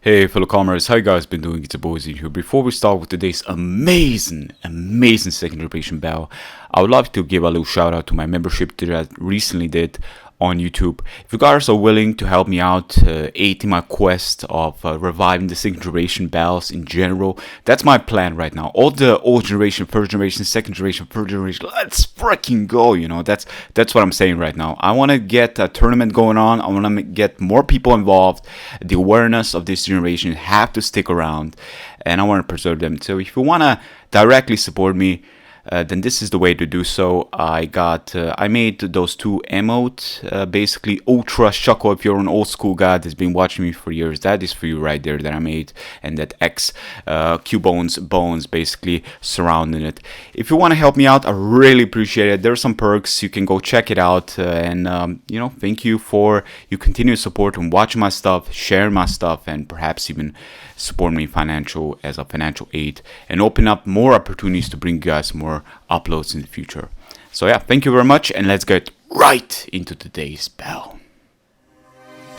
Hey fellow comrades, how you guys been doing? It's a boys here. Before we start with today's amazing second generation battle, I would love to give a little shout out to my membership that I recently did on YouTube. If you guys are willing to help me out, aid in my quest of reviving the second generation battles in general, that's my plan right now. All the old generation, first generation, second generation, third generation, let's freaking go, you know, that's what I'm saying right now. I want to get a tournament going on. I want to get more people involved. The awareness of this generation have to stick around, and I want to preserve them. So if you want to directly support me, then this is the way to do so. I made those two emotes, basically Ultra Shuckle. If you're an old school guy that's been watching me for years, that is for you right there that I made, and that X bones basically surrounding it. If you want to help me out, I really appreciate it. There are some perks, you can go check it out, and you know, thank you for your continued support and watching my stuff, sharing my stuff, and perhaps even support me as a financial aid, and open up more opportunities to bring you guys more uploads in the future. So yeah, thank you very much, and let's get right into today's battle.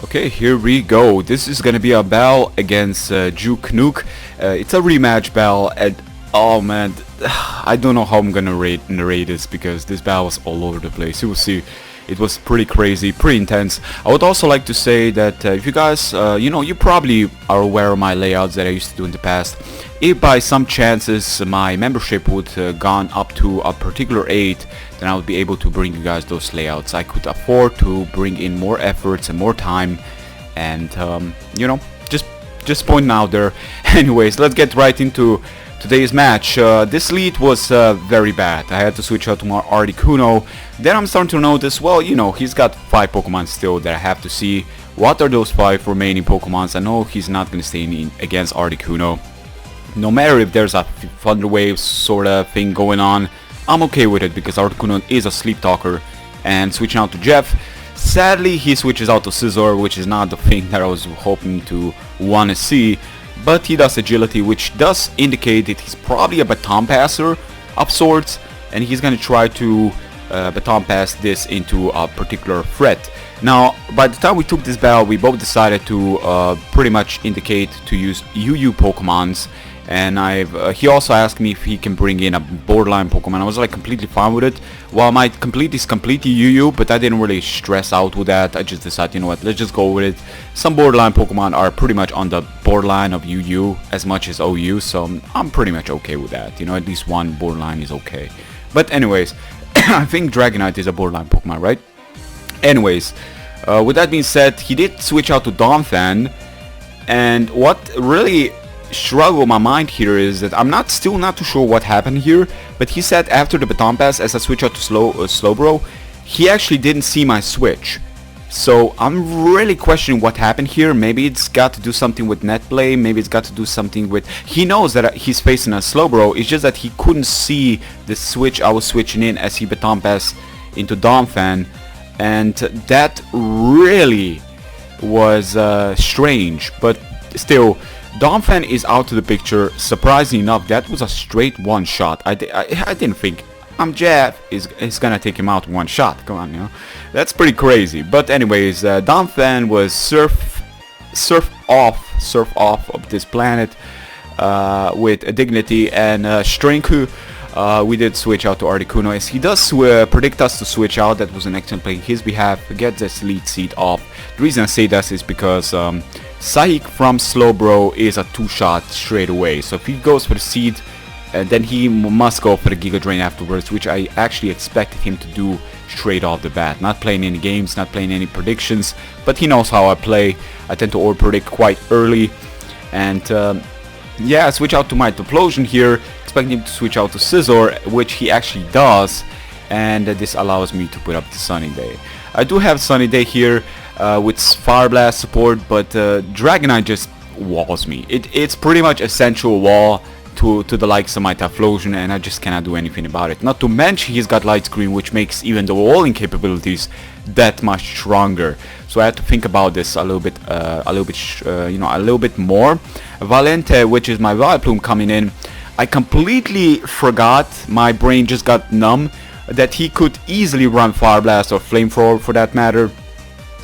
Okay, here we go. This is gonna be a battle against JukeDuke. It's a rematch battle, and oh man, I don't know how I'm gonna narrate this because this battle was all over the place. You will see. It was pretty crazy, pretty intense. I would also like to say that if you guys, you know, you probably are aware of my layouts that I used to do in the past. If by some chances my membership would gone up to a particular 8, then I would be able to bring you guys those layouts. I could afford to bring in more efforts and more time, and you know, just pointing out there. Anyways, let's get right into today's match. This lead was very bad. I had to switch out to my Articuno. Then I'm starting to notice, well, you know, he's got 5 Pokemon still that I have to see. What are those 5 remaining Pokemons? I know he's not going to stay in against Articuno. No matter if there's a Thunder Wave sort of thing going on, I'm okay with it because Articuno is a Sleep Talker. And switching out to Jeff, sadly he switches out to Scizor, which is not the thing that I was hoping to want to see. But he does Agility, which does indicate that he's probably a baton passer of sorts, and he's going to try to baton pass this into a particular threat. Now, by the time we took this battle, we both decided to pretty much indicate to use UU Pokemons, and he also asked me if he can bring in a borderline Pokemon. I was like completely fine with it. Well, my complete is completely UU, but I didn't really stress out with that. I just decided, you know what, let's just go with it. Some borderline Pokemon are pretty much on the borderline of UU as much as OU, so I'm pretty much okay with that. You know, at least one borderline is okay. But anyways, I think Dragonite is a borderline Pokemon, right? Anyways, with that being said, he did switch out to Donphan, and what really struggle my mind here is that I'm still not too sure what happened here, but he said after the baton pass, as I switch out to Slowbro, he actually didn't see my switch. So I'm really questioning what happened here. Maybe it's got to do something with net play, maybe it's got to do something with, he knows that he's facing a Slowbro, it's just that he couldn't see the switch I was switching in as he baton passed into Donphan, and that really was strange. But still, Donphan is out of the picture. Surprisingly enough, that was a straight one shot. I didn't think Jeff is gonna take him out one shot. Come on, you know, that's pretty crazy. But anyways, Donphan was surf off of this planet with Dignity and Strinku. We did switch out to Articuno, as he does predict us to switch out. That was an excellent play on his behalf. Get this lead seat off. The reason I say that is because Psychic from Slowbro is a 2-shot straight away. So if he goes for the seed, then he must go for the Giga Drain afterwards, which I actually expected him to do straight off the bat. Not playing any games, not playing any predictions, but he knows how I play. I tend to over-predict quite early. And yeah, I switch out to my Deplosion here, expecting him to switch out to Scizor, which he actually does, and this allows me to put up the Sunny Day. I do have Sunny Day here with Fire Blast support, but Dragonite just walls me. It's pretty much essential wall to the likes of my Typhlosion, and I just cannot do anything about it. Not to mention he's got Light Screen, which makes even the walling capabilities that much stronger. So I had to think about this a little bit, you know, a little bit more. Valente, which is my Vileplume coming in, I completely forgot. My brain just got numb that he could easily run Fire Blast or Flamethrower for that matter.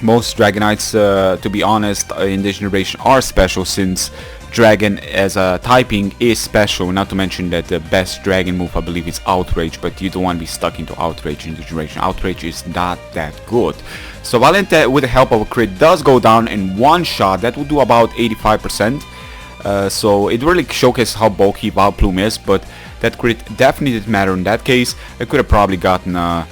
Most Dragonites, to be honest, in this generation are special, since Dragon as a typing is special. Not to mention that the best Dragon move, I believe, is Outrage, but you don't want to be stuck into Outrage in this generation. Outrage is not that good. So Valente, with the help of a crit, does go down in one shot. That will do about 85%. So it really showcases how bulky Vileplume is, but that crit definitely didn't matter in that case. I could have probably gotten a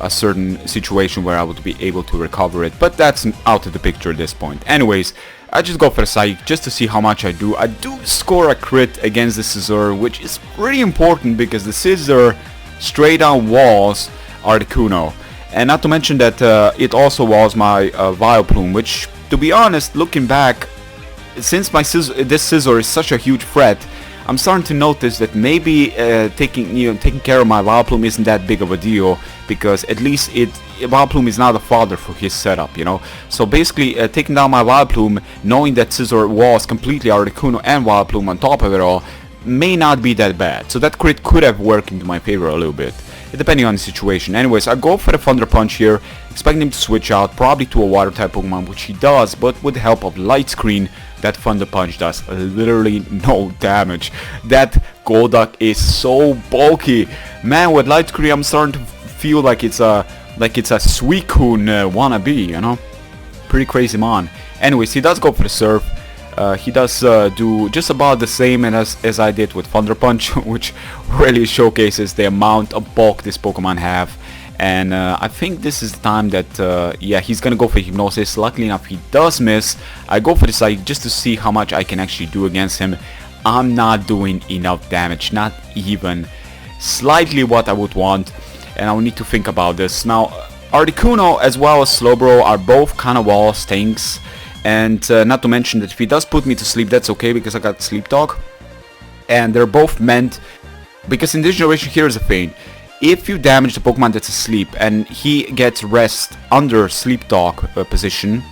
certain situation where I would be able to recover it, but that's out of the picture at this point. Anyways, I just go for the Psychic just to see how much I do. I do score a crit against the Scizor, which is pretty important because the Scizor straight down walls Articuno. And not to mention that it also walls my Vileplume, which, to be honest, looking back, since this Scizor is such a huge threat, I'm starting to notice that maybe taking care of my Vileplume isn't that big of a deal, because at least Vileplume is not a fodder for his setup, you know. So basically, taking down my Vileplume, knowing that Scizor was completely Articuno and Vileplume on top of it all, may not be that bad. So that crit could have worked into my favor a little bit, depending on the situation. Anyways, I go for the Thunder Punch here, expecting him to switch out, probably to a Water type Pokemon, which he does, but with the help of Light Screen, that Thunder Punch does literally no damage. That Golduck is so bulky. Man, with Light Screen, I'm starting to feel like it's a Suicune wannabe, you know? Pretty crazy mon. Anyways, he does go for the Surf. He does do just about the same as I did with Thunder Punch, which really showcases the amount of bulk this Pokemon have. And I think this is the time that, yeah, he's gonna go for Hypnosis. Luckily enough, he does miss. I go for the Psychic just to see how much I can actually do against him. I'm not doing enough damage, not even slightly what I would want, and I'll need to think about this. Now, Articuno as well as Slowbro are both kind of wall stinks, and not to mention that if he does put me to sleep, that's okay, because I got Sleep Talk, and they're both meant, because in this generation, here's the thing. If you damage the Pokemon that's asleep and he gets rest under Sleep Talk position,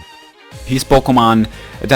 that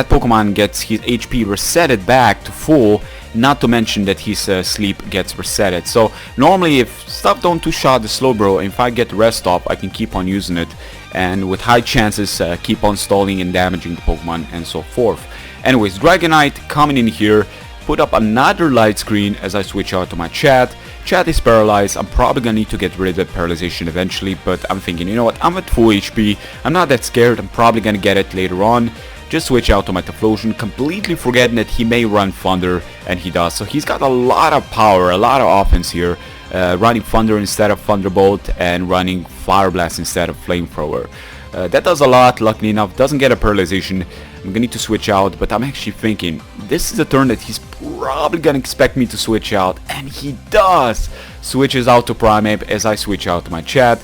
Pokemon gets his HP resetted back to full, not to mention that his sleep gets resetted. So normally if stuff don't two-shot the Slowbro, if I get rest off, I can keep on using it, and with high chances keep on stalling and damaging the Pokemon and so forth. Anyways, Dragonite coming in here, put up another Light Screen as I switch out to my Chat. Chat is paralyzed. I'm probably gonna need to get rid of that paralyzation eventually, but I'm thinking, you know what, I'm at full HP, I'm not that scared, I'm probably gonna get it later on. Just switch out to my Typhlosion, completely forgetting that he may run Thunder, and he does. So he's got a lot of power, a lot of offense here, running Thunder instead of Thunderbolt, and running Fire Blast instead of Flamethrower. That does a lot, luckily enough, doesn't get a paralyzation. I'm gonna need to switch out, but I'm actually thinking this is a turn that he's probably gonna expect me to switch out, and he does! Switches out to Primeape as I switch out to my Chat,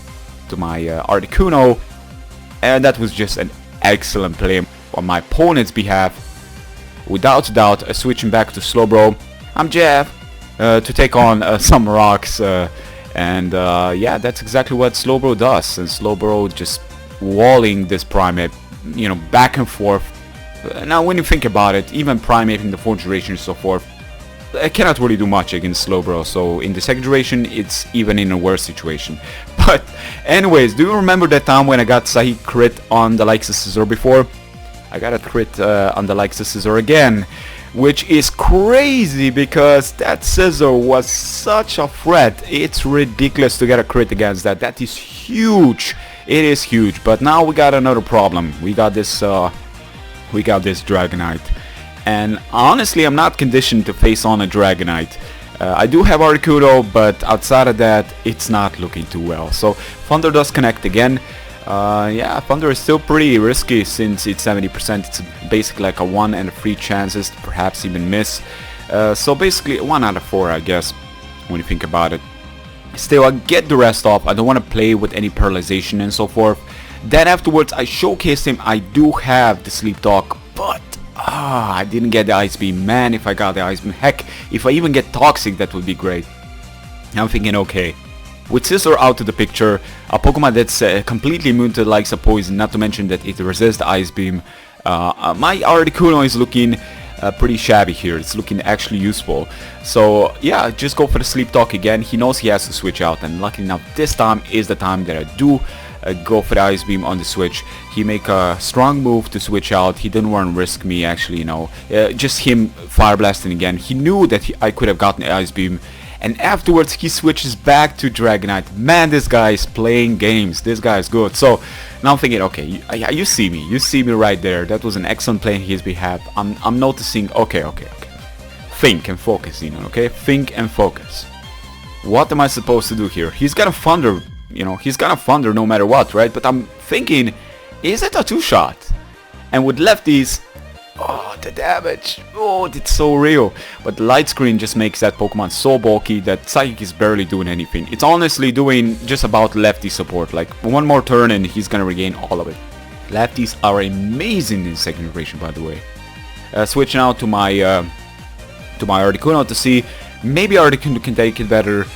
to my Articuno, and that was just an excellent play on my opponent's behalf. Without doubt, switching back to Slowbro, I'm Jeff, to take on some rocks, and yeah, that's exactly what Slowbro does, and Slowbro just walling this Primeape, you know, back and forth. Now when you think about it, even Primeape in the 4th generation and so forth, I cannot really do much against Slowbro, so in the 2nd generation it's even in a worse situation. But anyways, do you remember that time when I got Psychic crit on the likes of Scizor before? I got a crit on the likes of Scizor again, which is crazy because that Scizor was such a threat. It's ridiculous to get a crit against that. That is huge. It is huge. But now we got another problem. We got this Dragonite, and honestly I'm not conditioned to face on a Dragonite. I do have Articuno, but outside of that it's not looking too well. So Thunder does connect again. Yeah, Thunder is still pretty risky since it's 70%. It's basically like a 1 and 3 chances to perhaps even miss. So basically 1 out of 4, I guess, when you think about it. Still, I get the rest off. I don't want to play with any paralyzation and so forth. Then afterwards I showcased him. I do have the Sleep Talk, but I didn't get the Ice Beam. Man, if I got the Ice Beam, heck, if I even get Toxic, that would be great. I'm thinking, okay, with Scizor out of the picture, a Pokemon that's completely immune to the likes of Poison, not to mention that it resists the Ice Beam, my Articuno is looking pretty shabby here. It's looking actually useful. So yeah, just go for the Sleep Talk again. He knows he has to switch out, and luckily enough this time is the time that I do go for the Ice Beam on the switch. He make a strong move to switch out. He didn't want to risk me actually, you know, just him Fire Blasting again. He knew that I could have gotten the Ice Beam, and afterwards he switches back to Dragonite. Man, this guy is playing games. This guy is good. So now I'm thinking, okay, you see me right there. That was an excellent play on his behalf. I'm noticing, okay. Think and focus, okay? Think and focus. What am I supposed to do here? He's gonna Thunder, he's gonna Thunder no matter what, right? But I'm thinking, is it a 2-shot? And with lefties, oh, the damage, oh, it's so real. But the Light Screen just makes that Pokemon so bulky that Psychic is barely doing anything. It's honestly doing just about lefty support. Like, one more turn and he's gonna regain all of it. Lefties are amazing in second generation, by the way. Switching out to my Articuno to see maybe Articuno can take it better.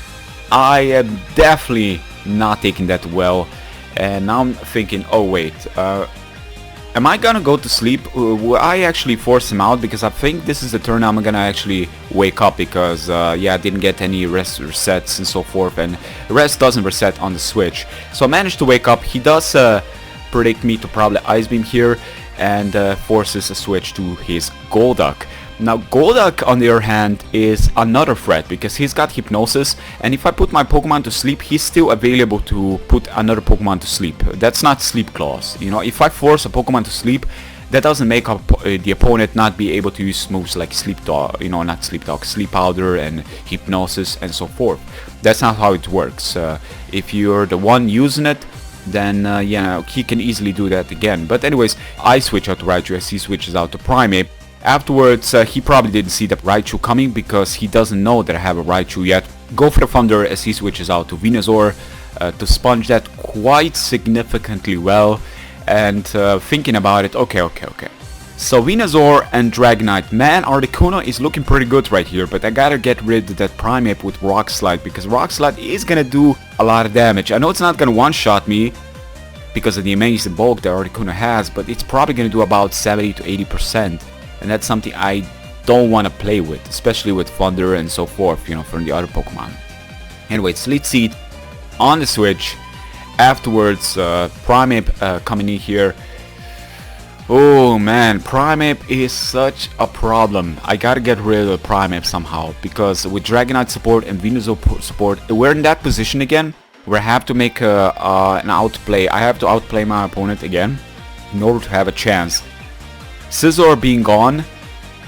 I am definitely not taking that well, and now I'm thinking, oh wait, am I gonna go to sleep? Will I actually force him out? Because I think this is the turn I'm gonna actually wake up, because yeah, I didn't get any rest resets and so forth, and rest doesn't reset on the switch. So I managed to wake up. He does predict me to probably Ice Beam here, and forces a switch to his Golduck. Now Golduck on the other hand is another threat, because he's got Hypnosis, and if I put my Pokemon to sleep, he's still available to put another Pokemon to sleep. That's not Sleep Clause. If I force a Pokemon to sleep, that doesn't make the opponent not be able to use moves like Sleep Dog, not Sleep Dog, Sleep Powder and Hypnosis and so forth. That's not how it works. If you're the one using it, then he can easily do that again. But anyways, I switch out to Raichu as he switches out to Primeape. Afterwards, he probably didn't see the Raichu coming, because he doesn't know that I have a Raichu yet. Go for the Thunder as he switches out to Venusaur to sponge that quite significantly well. And thinking about it, okay. So Venusaur and Dragonite, man, Articuno is looking pretty good right here, but I gotta get rid of that Primeape with Rock Slide, because Rock Slide is gonna do a lot of damage. I know it's not gonna one-shot me because of the amazing bulk that Articuno has, but it's probably gonna do about 70 to 80%. And that's something I don't want to play with, especially with Thunder and so forth, from the other Pokemon. Anyways, Sleet Seed on the switch. Afterwards, Primeape coming in here. Oh man, Primeape is such a problem. I gotta get rid of Primeape somehow, because with Dragonite support and Venusaur support, we're in that position again where I have to make an outplay. I have to outplay my opponent again in order to have a chance. Scizor being gone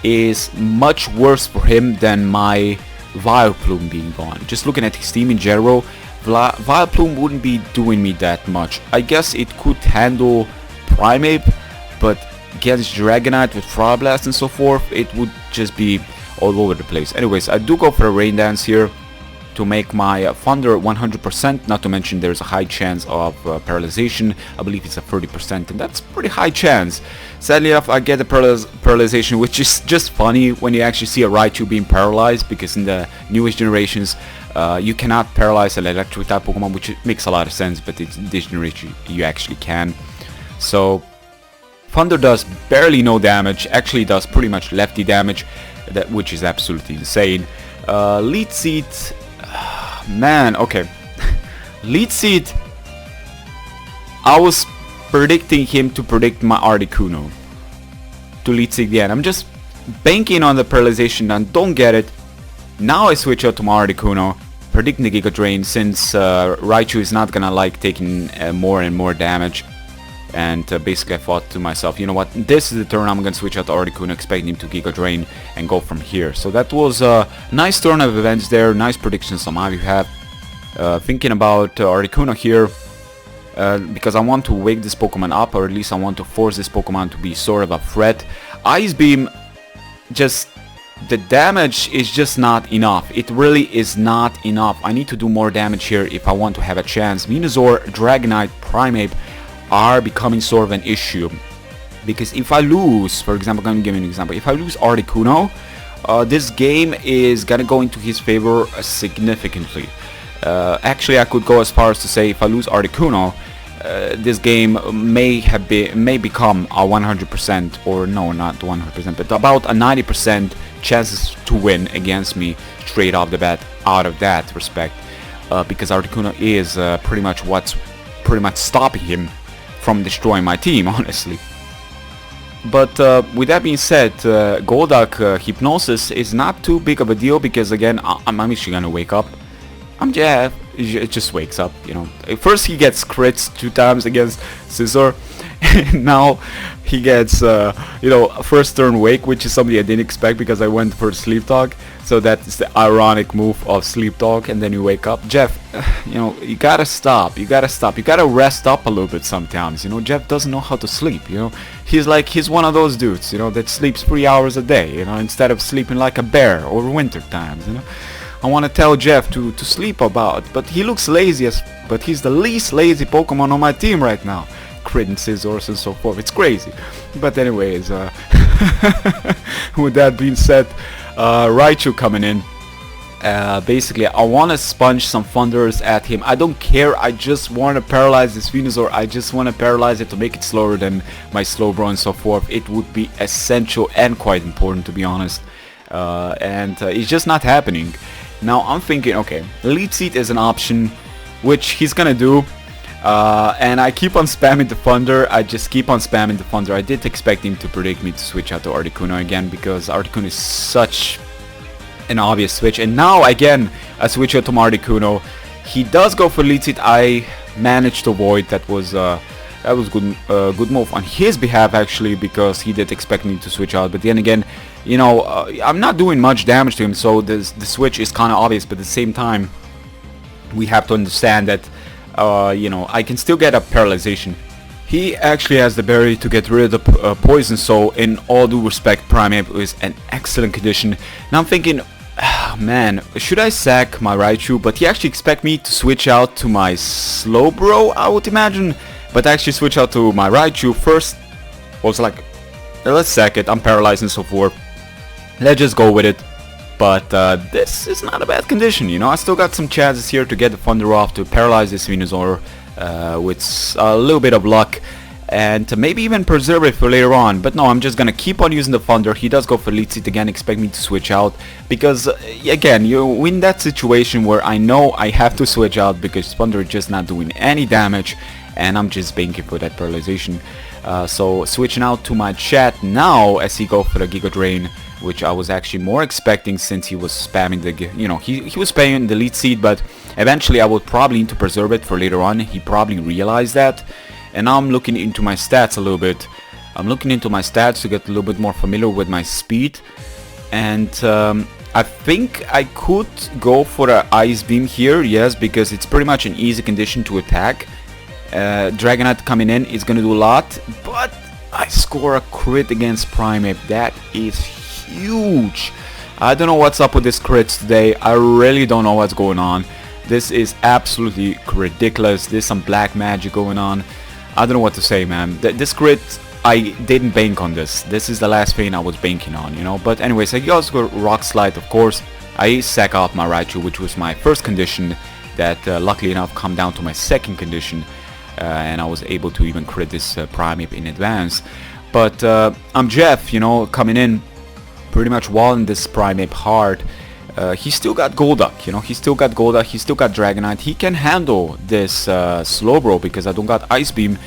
is much worse for him than my Vileplume being gone. Just looking at his team in general, Vileplume wouldn't be doing me that much. I guess it could handle Primeape, but against Dragonite with Fire Blast and so forth, it would just be all over the place. Anyways, I do go for a Rain Dance here to make my Thunder 100%, not to mention there's a high chance of paralyzation. I believe it's a 30%, and that's pretty high chance. Sadly enough, I get the paralyzation, which is just funny when you actually see a Raichu being paralyzed, because in the newest generations you cannot paralyze an electric type Pokemon, which makes a lot of sense, but in this generation you actually can. So Thunder does barely no damage, actually does pretty much lefty damage, which is absolutely insane. Lead Seed, man, okay. Lead Seed, I was predicting him to predict my Articuno to Lead Seed again. I'm just banking on the paralyzation and don't get it. Now I switch out to my Articuno, predicting the Giga Drain, since Raichu is not gonna like taking more and more damage. And basically I thought to myself, you know what, this is the turn I'm gonna switch out to Articuno, expecting him to Giga Drain and go from here. So that was a nice turn of events there, nice predictions some of you have. Thinking about Articuno here, because I want to wake this Pokemon up, or at least I want to force this Pokemon to be sort of a threat. Ice Beam, just the damage is just not enough. It really is not enough. I need to do more damage here if I want to have a chance. Venusaur, Dragonite, Primeape are becoming sort of an issue, because if I lose, for example, I'm going to give you an example, if I lose Articuno, this game is gonna go into his favor significantly. Actually, I could go as far as to say, if I lose Articuno, this game may become a 100%, or no, not 100%, but about a 90% chances to win against me straight off the bat out of that respect, because Articuno is pretty much what's pretty much stopping him from destroying my team, honestly. But with that being said, JukeDuke Hypnosis is not too big of a deal because again, I'm actually gonna wake up. I'm Jeff. It just wakes up, you know. First he gets crits 2 times against Scissor, and now he gets, you know, first turn wake, which is something I didn't expect because I went for Sleep Talk. So that's the ironic move of Sleep Talk, and then you wake up. Jeff, you know, you gotta stop. You gotta rest up a little bit sometimes. You know, Jeff doesn't know how to sleep. You know, he's one of those dudes, you know, that sleeps 3 hours a day. You know, instead of sleeping like a bear over winter times. You know. I want to tell Jeff to sleep about, but he looks lazy but he's the least lazy Pokemon on my team right now. Critting Scissors and so forth, it's crazy. But anyways, with that being said, Raichu coming in. Basically, I want to sponge some Thunders at him. I don't care, I just want to paralyze this Venusaur. I just want to paralyze it to make it slower than my Slowbro and so forth. It would be essential and quite important, to be honest. And it's just not happening. Now I'm thinking, okay, Lead Seed is an option, which he's gonna do, and I keep on spamming the Thunder. I just keep on spamming the Thunder. I did expect him to predict me to switch out to Articuno again, because Articuno is such an obvious switch. And now again, I switch out to Articuno. He does go for Lead Seed. I managed to avoid. That was good, good move on his behalf actually, because he did expect me to switch out. But then again, you know, I'm not doing much damage to him, so the switch is kind of obvious. But at the same time, we have to understand that, you know, I can still get a paralyzation. He actually has the ability to get rid of the poison, so in all due respect, Primeape is an excellent condition. Now I'm thinking, man, should I sack my Raichu? But he actually expect me to switch out to my Slowbro, I would imagine. But I actually switch out to my Raichu first. I was like, let's sack it, I'm paralyzed and so forth. Let's just go with it. But this is not a bad condition, you know. I still got some chances here to get the Thunder off, to paralyze this Venusaur with a little bit of luck, and to maybe even preserve it for later on. But no, I'm just gonna keep on using the Thunder. He does go for Lead Seed again, expect me to switch out, because again, you're in that situation where I know I have to switch out because Thunder is just not doing any damage, and I'm just banking for that paralyzation. So switching out to my chat now as he go for the Giga Drain, which I was actually more expecting, since he was spamming the, you know, he was spamming the Lead Seed, but eventually I would probably need to preserve it for later on. He probably realized that. And now I'm looking into my stats a little bit. I'm looking into my stats to get a little bit more familiar with my speed. And I think I could go for an Ice Beam here, yes, because it's pretty much an easy condition to attack. Dragonite coming in is going to do a lot, but I score a crit against Primeape. That is huge. I don't know what's up with this crits today. I really don't know what's going on. This is absolutely ridiculous. There's some black magic going on. I don't know what to say, man. This crit, I didn't bank on this. This is the last thing I was banking on, you know. But anyways, I also got Rock Slide, of course. I sack out my Raichu, which was my first condition, that luckily enough come down to my second condition. And I was able to even crit this Primeape in advance. But I'm Jeff, you know, coming in, pretty much walling this Primeape hard. He still got JukeDuke, you know, he still got JukeDuke, he still got Dragonite. He can handle this Slowbro because I don't got Ice Beam,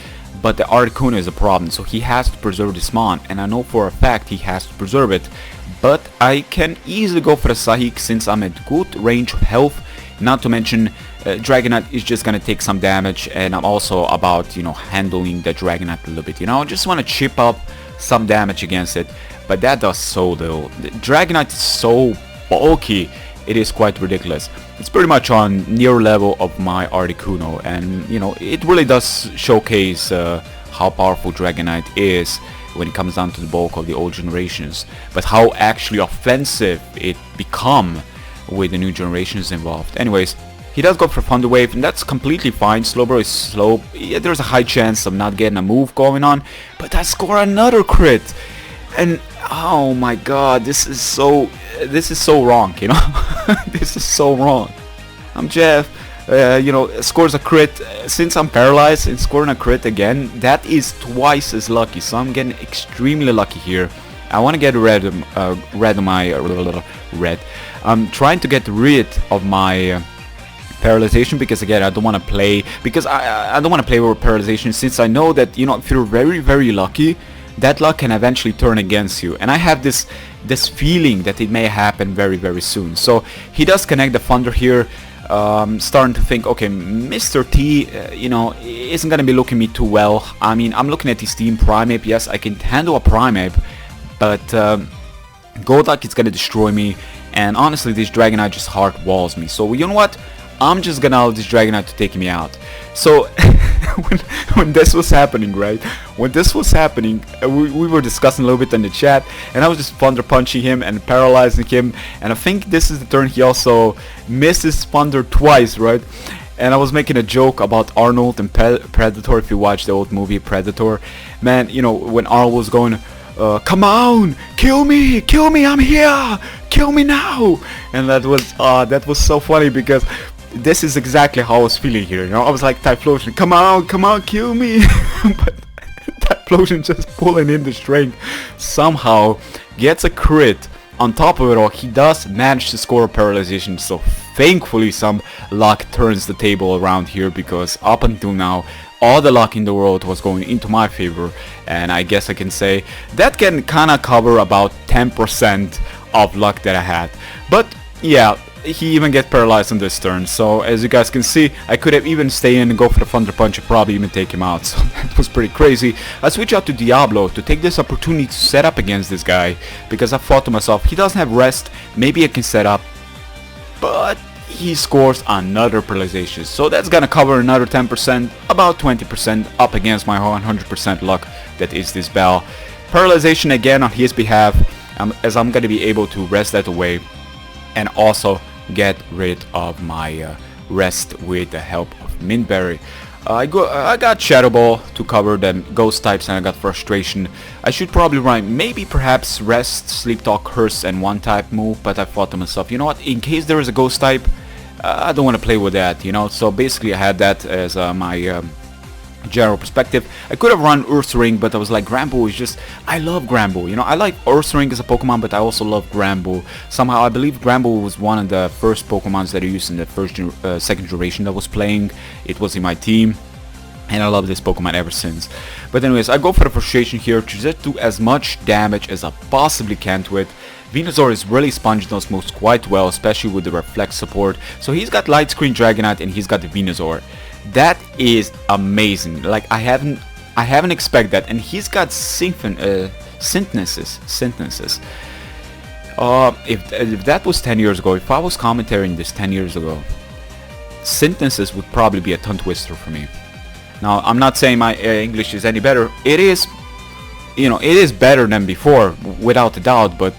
but the Articuno is a problem, so he has to preserve this Mon, and I know for a fact he has to preserve it. But I can easily go for the Sahik since I'm at good range of health. Not to mention, Dragonite is just gonna take some damage, and I'm also about, you know, handling the Dragonite a little bit, you know. I just want to chip up some damage against it, but that does so little. The Dragonite is so bulky, it is quite ridiculous. It's pretty much on near level of my Articuno, and you know, it really does showcase how powerful Dragonite is when it comes down to the bulk of the old generations, but how actually offensive it become with the new generations involved. Anyways, he does go for Thunder Wave, and that's completely fine. Slowbro is slow. Yeah, there's a high chance of not getting a move going on, but I score another crit, and oh my god, this is so wrong, you know. This is so wrong. I'm Jeff, you know, scores a crit. Since I'm paralyzed and scoring a crit again, that is twice as lucky, so I'm getting extremely lucky here. I want to get rid of my red. I'm trying to get rid of my paralyzation, because again I don't want to play, because I don't want to play with paralyzation, since I know that, you know, if you're very lucky, that luck can eventually turn against you, and I have this feeling that it may happen very soon. So he does connect the Thunder here. Starting to think, okay, Mr. T, you know, isn't gonna be looking me too well. I mean, I'm looking at his team Primeape. Yes, I can handle a Primeape, but Golduck is gonna destroy me, and honestly this Dragonite just hard walls me. So you know what, I'm just gonna allow this Dragonite to take me out. So when this was happening, right, when this was happening, we were discussing a little bit in the chat, and I was just Thunder punching him and paralyzing him, and I think this is the turn he also misses Thunder twice, right? And I was making a joke about Arnold and Predator. If you watch the old movie Predator, man, you know, when Arnold was going, come on, kill me, I'm here, kill me now. And that was so funny, because this is exactly how I was feeling here, you know. I was like, Typhlosion, come on, kill me. But Typhlosion just pulling in the strength, somehow gets a crit. On top of it all, he does manage to score a paralyzation, so thankfully some luck turns the table around here, because up until now all the luck in the world was going into my favor, and I guess I can say that can kinda cover about 10% of luck that I had. But yeah, he even gets paralyzed on this turn, so as you guys can see, I could have even stayed in and go for the Thunder Punch and probably even take him out, so that was pretty crazy. I switch out to Diablo to take this opportunity to set up against this guy, because I thought to myself, he doesn't have rest, maybe I can set up, but he scores another paralyzation, so that's gonna cover another 10%, about 20% up against my 100% luck that is this Bell. Paralyzation again on his behalf, as I'm gonna be able to rest that away, and also get rid of my rest with the help of Mintberry. I got Shadow Ball to cover them ghost types, and I got Frustration. I should probably run maybe perhaps Rest, Sleep Talk, Curse and one type move, but I thought to myself, you know what, in case there is a ghost type, I don't want to play with that, you know. So basically I had that as my general perspective. I could have run Ursaring, but I was like, Granbull is just, I love Granbull, you know. I like Ursaring as a Pokemon, but I also love Granbull. Somehow I believe Granbull was one of the first Pokemons that I used in the second generation that was playing. It was in my team, and I love this Pokemon ever since. But anyways, I go for the Frustration here to just do as much damage as I possibly can to it. Venusaur is really sponging those moves quite well, especially with the Reflect support. So he's got Light Screen Dragonite and he's got the Venusaur. That is amazing. Like I haven't expected that, and he's got synthesis. If that was 10 years ago, if I was commentating this 10 years ago, synthesis would probably be a tongue twister for me. Now I'm not saying my English is any better. It is, you know, it is better than before without a doubt, but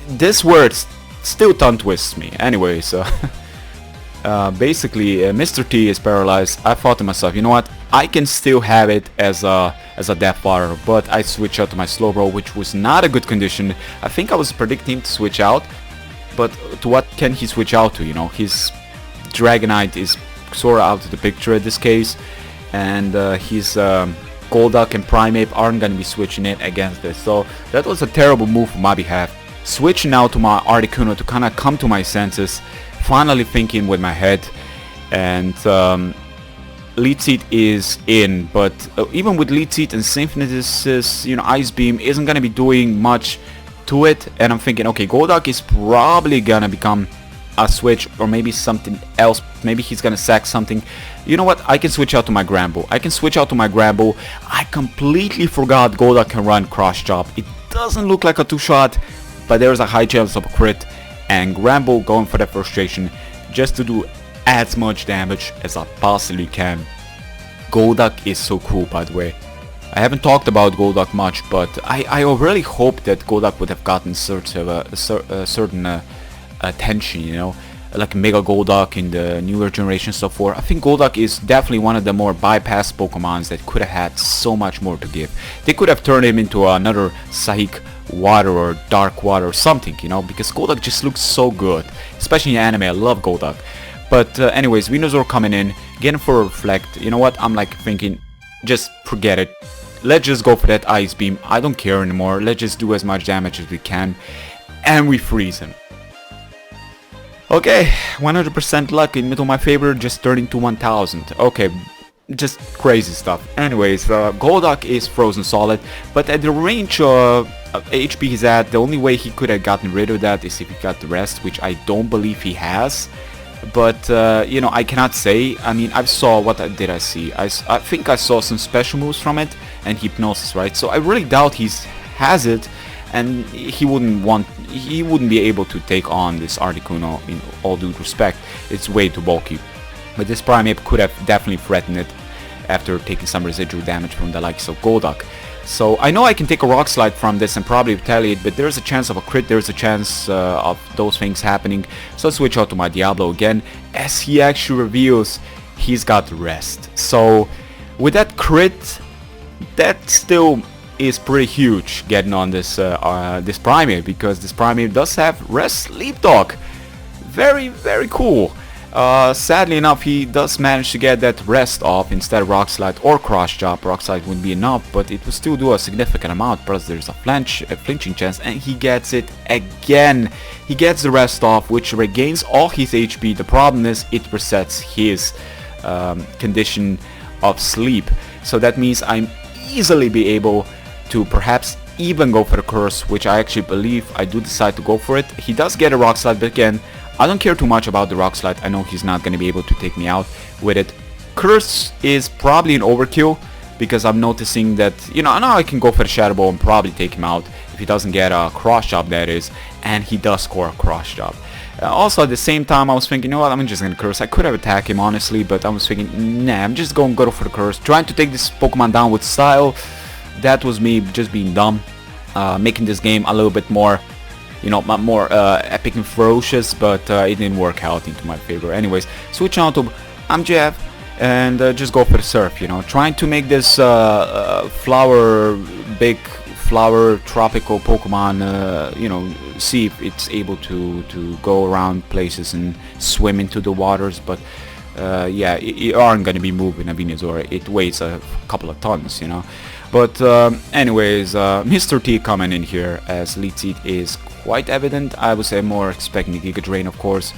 this word still tongue twists me. Anyway, so basically Mr. T is paralyzed. I thought to myself, you know what, I can still have it as a Death Water, but I switch out to my Slowbro, which was not a good condition. I think I was predicting to switch out, but to what can he switch out to? You know, his Dragonite is sort of out of the picture in this case, and his Golduck and Primeape aren't going to be switching it against this, so that was a terrible move on my behalf. Switching out to my Articuno to kind of come to my senses, finally thinking with my head, and Lead Seed is in, but even with Lead Seed and Synthesis, you know, Ice Beam isn't going to be doing much to it, and I'm thinking, okay, Golduck is probably going to become a switch, or maybe something else, maybe he's going to sack something. You know what, I can switch out to my Granbull. I completely forgot Golduck can run Cross Chop. It doesn't look like a two-shot, but there's a high chance of a crit, and Granbull going for that Frustration just to do as much damage as I possibly can. Golduck is so cool, by the way. I haven't talked about Golduck much, but I really hope that Golduck would have gotten certain attention, you know, like Mega Golduck in the newer generation and so forth. I think Golduck is definitely one of the more bypassed Pokemons that could have had so much more to give. They could have turned him into another Psychic Water or Dark Water or something, you know, because Golduck just looks so good, especially in anime. I love Golduck. But anyways, Venusaur coming in, getting for a Reflect. You know what, I'm like thinking, just forget it, let's just go for that Ice Beam. I don't care anymore, let's just do as much damage as we can, and we freeze him. Okay, 100% luck into my favor, just turning to 1000. Okay, just crazy stuff. Anyways, JukeDuke is frozen solid, but at the range of HP he's at, the only way he could have gotten rid of that is if he got the rest, which I don't believe he has. But, you know, I cannot say. I mean, I saw, what did I see? I think I saw some special moves from it, and Hypnosis, right? So I really doubt he has it, and he wouldn't be able to take on this Articuno in all due respect. It's way too bulky. But this Primeape could have definitely threatened it after taking some residual damage from the likes of JukeDuke. So I know I can take a Rock Slide from this and probably retaliate, but there's a chance of a crit, there's a chance of those things happening. So I switch out to my Diablo again, as he actually reveals he's got rest. So with that crit, that still is pretty huge getting on this this Primeape, because this Primeape does have rest sleep talk. Very, very cool. Sadly enough, he does manage to get that rest off instead of Rock Slide or Cross Chop. Rock Slide wouldn't be enough, but it would still do a significant amount, plus there's a flinching chance, and he gets it again. He gets the rest off, which regains all his HP. The problem is it resets his condition of sleep, so that means I'm easily be able to perhaps even go for the Curse, which I actually believe I do decide to go for it. He does get a Rock Slide, but again, I don't care too much about the Rock Slide. I know he's not going to be able to take me out with it. Curse is probably an overkill, because I'm noticing that, you know, I know I can go for the Shadow Ball and probably take him out if he doesn't get a Cross Chop, that is, and he does score a Cross Chop. Also at the same time I was thinking, you know what, I'm just gonna Curse. I could have attacked him honestly, but I was thinking, nah, I'm just going to go for the Curse, trying to take this Pokemon down with style. That was me just being dumb, making this game a little bit more, you know, more epic and ferocious, but it didn't work out into my favor. Anyways, switch on to MJF and just go for the Surf, you know, trying to make this big flower tropical Pokemon, you know, see if it's able to go around places and swim into the waters. But yeah, you aren't going to be moving a Venusaur. It weighs a couple of tons, you know. But anyways, Mr. T coming in here, as Lead Seed is quite evident. I would say more expecting Giga Drain, of course,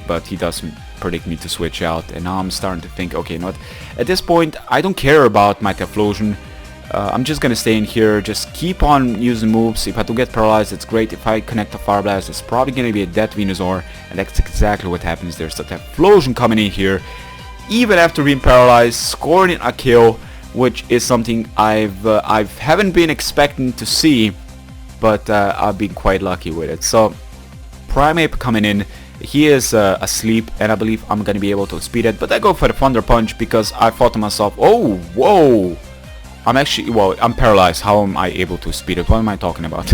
but he does predict me to switch out, and now I'm starting to think, okay, you know what, at this point I don't care about my Typhlosion. I'm just gonna stay in here, just keep on using moves. If I do get paralyzed, it's great. If I connect a Fire Blast, it's probably gonna be a dead Venusaur, and that's exactly what happens. There's the Typhlosion coming in here, even after being paralyzed, scoring a kill, which is something I haven't been expecting to see, but I've been quite lucky with it. So Primeape coming in, he is asleep, and I believe I'm gonna be able to speed it, but I go for the Thunder Punch because I thought to myself, oh, whoa, I'm paralyzed. How am I able to speed it? What am I talking about?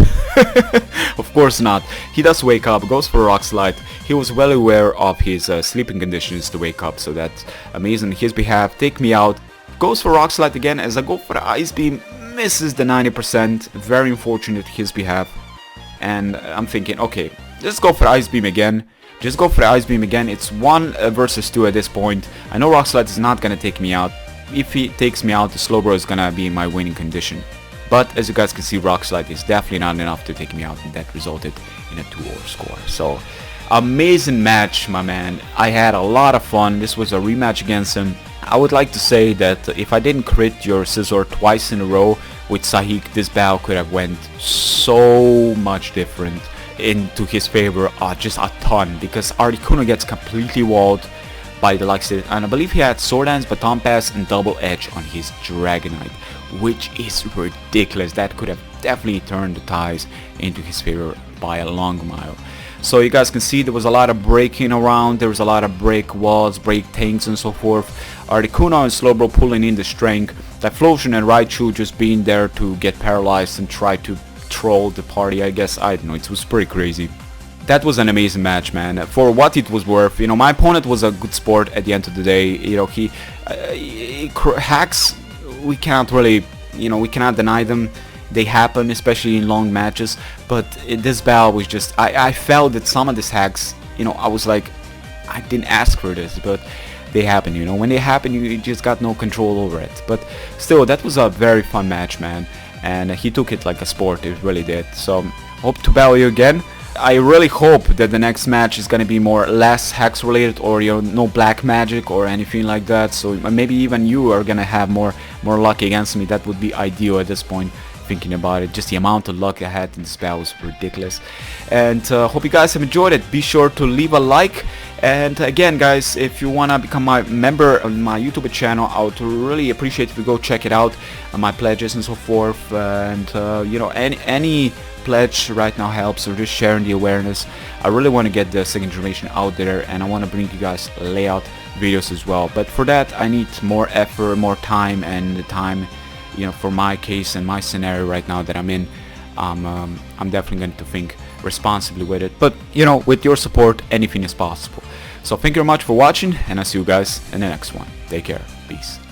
Of course not. He does wake up, goes for a Rock Slide. He was well aware of his sleeping conditions to wake up, so that's amazing on his behalf. Take me out. Goes for Rock Slide again, as I go for the Ice Beam, misses the 90%. Very unfortunate his behalf. And I'm thinking, okay, let's go for the Ice Beam again. Just go for the Ice Beam again. It's 1 versus 2 at this point. I know Rock Slide is not gonna take me out. If he takes me out, the Slowbro is gonna be in my winning condition. But as you guys can see, Rock Slide is definitely not enough to take me out, and that resulted in a 2-0 score. So amazing match, my man. I had a lot of fun. This was a rematch against him. I would like to say that if I didn't crit your Scizor twice in a row with Sahik, this battle could have went so much different into his favor, just a ton, because Articuno gets completely walled by the likes of it, and I believe he had Sword Dance, Baton Pass, and Double Edge on his Dragonite, which is ridiculous. That could have definitely turned the ties into his favor by a long mile. So you guys can see there was a lot of breaking around, there was a lot of break walls, break tanks and so forth. Articuno and Slowbro pulling in the strength, Typhlosion and Raichu just being there to get paralyzed and try to troll the party, I guess. I don't know, it was pretty crazy. That was an amazing match, man. For what it was worth, you know, my opponent was a good sport at the end of the day. You know, he hacks, we can't really, you know, we cannot deny them. They happen, especially in long matches, but this battle was just, I felt that some of these hacks, you know, I was like, I didn't ask for this, but they happen, you know. When they happen, you just got no control over it. But still, that was a very fun match, man, and he took it like a sport, it really did. So hope to battle you again. I really hope that the next match is gonna be less hex related, or no black magic or anything like that. So maybe even you are gonna have more luck against me. That would be ideal at this point. Thinking about it, just the amount of luck I had in this battle was ridiculous. And hope you guys have enjoyed it. Be sure to leave a like. And again, guys, if you wanna become my member on my YouTube channel, I would really appreciate if you go check it out, my pledges and so forth. And any pledge right now helps, or just sharing the awareness. I really want to get the second generation out there, and I want to bring you guys layout videos as well. But for that, I need more effort, more time, and the time, for my case and my scenario right now that I'm in, I'm definitely going to think responsibly with it. But with your support, anything is possible. So thank you very much for watching, and I'll see you guys in the next one. Take care. Peace.